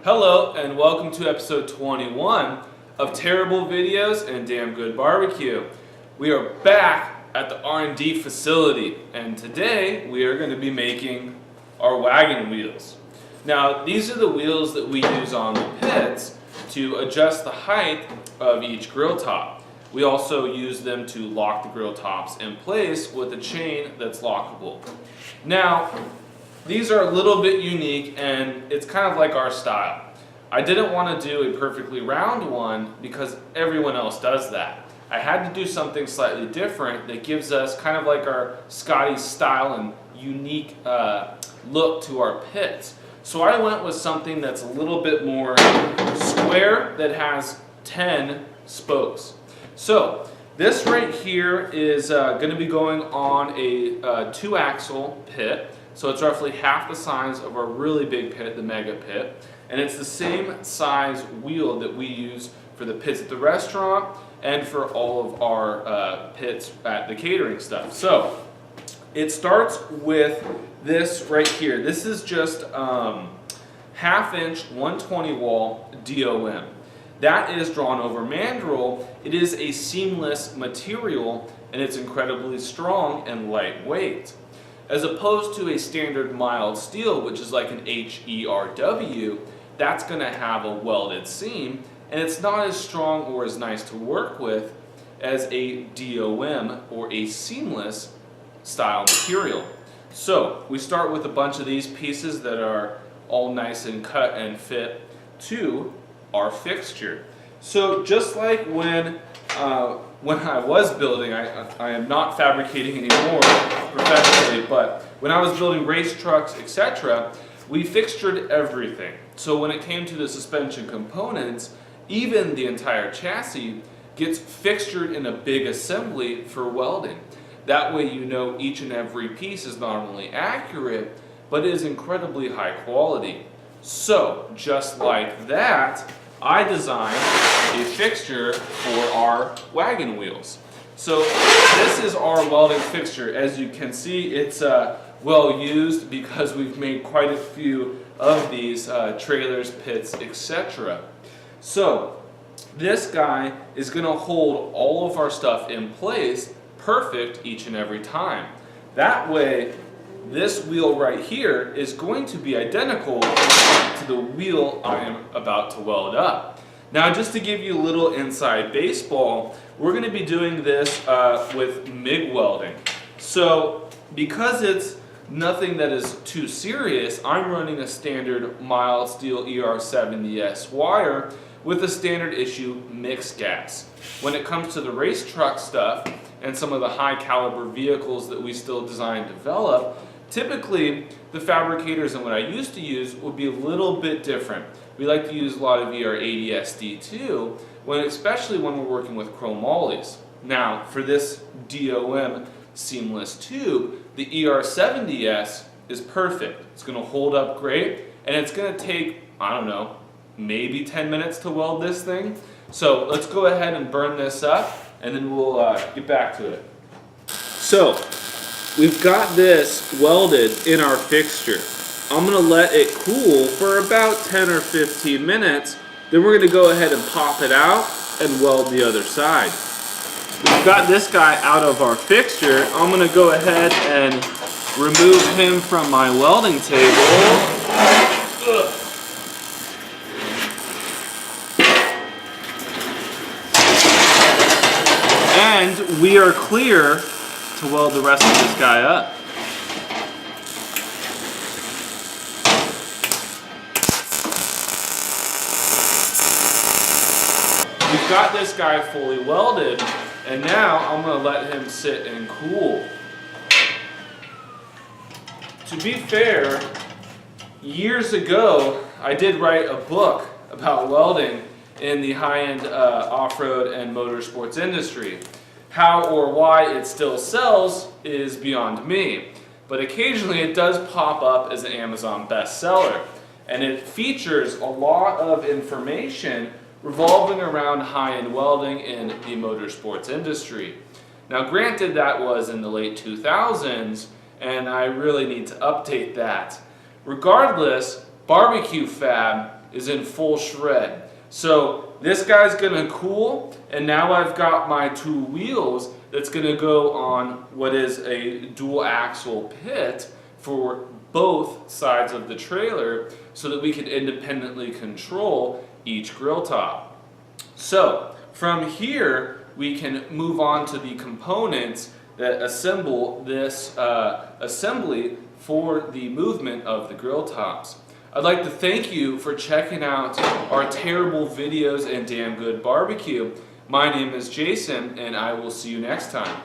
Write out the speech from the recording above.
Hello and welcome to episode 21 of Terrible Videos and Damn Good Barbecue. We are back at the R&D facility and today we are going to be making our wagon wheels. Now these are the wheels that we use on the pits to adjust the height of each grill top. We also use them to lock the grill tops in place with a chain that's lockable. Now these are a little bit unique and it's kind of like our style. I didn't want to do a perfectly round one because everyone else does that. I had to do something slightly different that gives us kind of like our Scotty style and unique look to our pits. So I went with something that's a little bit more square that has 10 spokes. So this right here is going to be going on a 2-axle pit. So it's roughly half the size of our really big pit, the mega pit. And it's the same size wheel that we use for the pits at the restaurant and for all of our pits at the catering stuff. So it starts with this right here. This is just half-inch 120 wall DOM. That is drawn over mandrel. It is a seamless material and it's incredibly strong and lightweight. As opposed to a standard mild steel, which is like an HERW, that's going to have a welded seam, and it's not as strong or as nice to work with as a DOM or a seamless style material. So we start with a bunch of these pieces that are all nice and cut and fit to our fixture. So just like when I was building, I am not fabricating anymore professionally, but when I was building race trucks, etc., we fixtured everything. So when it came to the suspension components, even the entire chassis gets fixtured in a big assembly for welding. That way you know each and every piece is not only accurate, but is incredibly high quality. So just like that, I designed a fixture for our wagon wheels. So this is our welding fixture. As you can see, it's well used because we've made quite a few of these trailers, pits, etc. So this guy is going to hold all of our stuff in place perfect each and every time. That way, this wheel right here is going to be identical to the wheel I am about to weld up. Now just to give you a little inside baseball, we're going to be doing this with MIG welding. So because it's nothing that is too serious, I'm running a standard mild steel ER70S wire with a standard issue mixed gas. When it comes to the race truck stuff and some of the high caliber vehicles that we still design and develop, typically, the fabricators and what I used to use would be a little bit different. We like to use a lot of ER80SD2, especially when we're working with chromolys. Now, for this DOM seamless tube, the ER70S is perfect. It's going to hold up great, and it's going to take, I don't know, maybe 10 minutes to weld this thing. So let's go ahead and burn this up, and then we'll get back to it. So we've got this welded in our fixture. I'm going to let it cool for about 10 or 15 minutes. Then we're going to go ahead and pop it out and weld the other side. We've got this guy out of our fixture. I'm going to go ahead and remove him from my welding table. And we are clear to weld the rest of this guy up. We've got this guy fully welded, and now I'm going to let him sit and cool. To be fair, years ago I did write a book about welding in the high-end off-road and motorsports industry. How or why it still sells is beyond me, but occasionally it does pop up as an Amazon bestseller, and it features a lot of information revolving around high-end welding in the motorsports industry. Now granted, that was in the late 2000s, and I really need to update that. Regardless, barbecue fab is in full shred. So this guy's gonna cool, and now I've got my two wheels that's gonna go on what is a dual axle pit for both sides of the trailer so that we can independently control each grill top. So from here, we can move on to the components that assemble this assembly for the movement of the grill tops. I'd like to thank you for checking out our terrible videos and damn good barbecue. My name is Jason, and I will see you next time.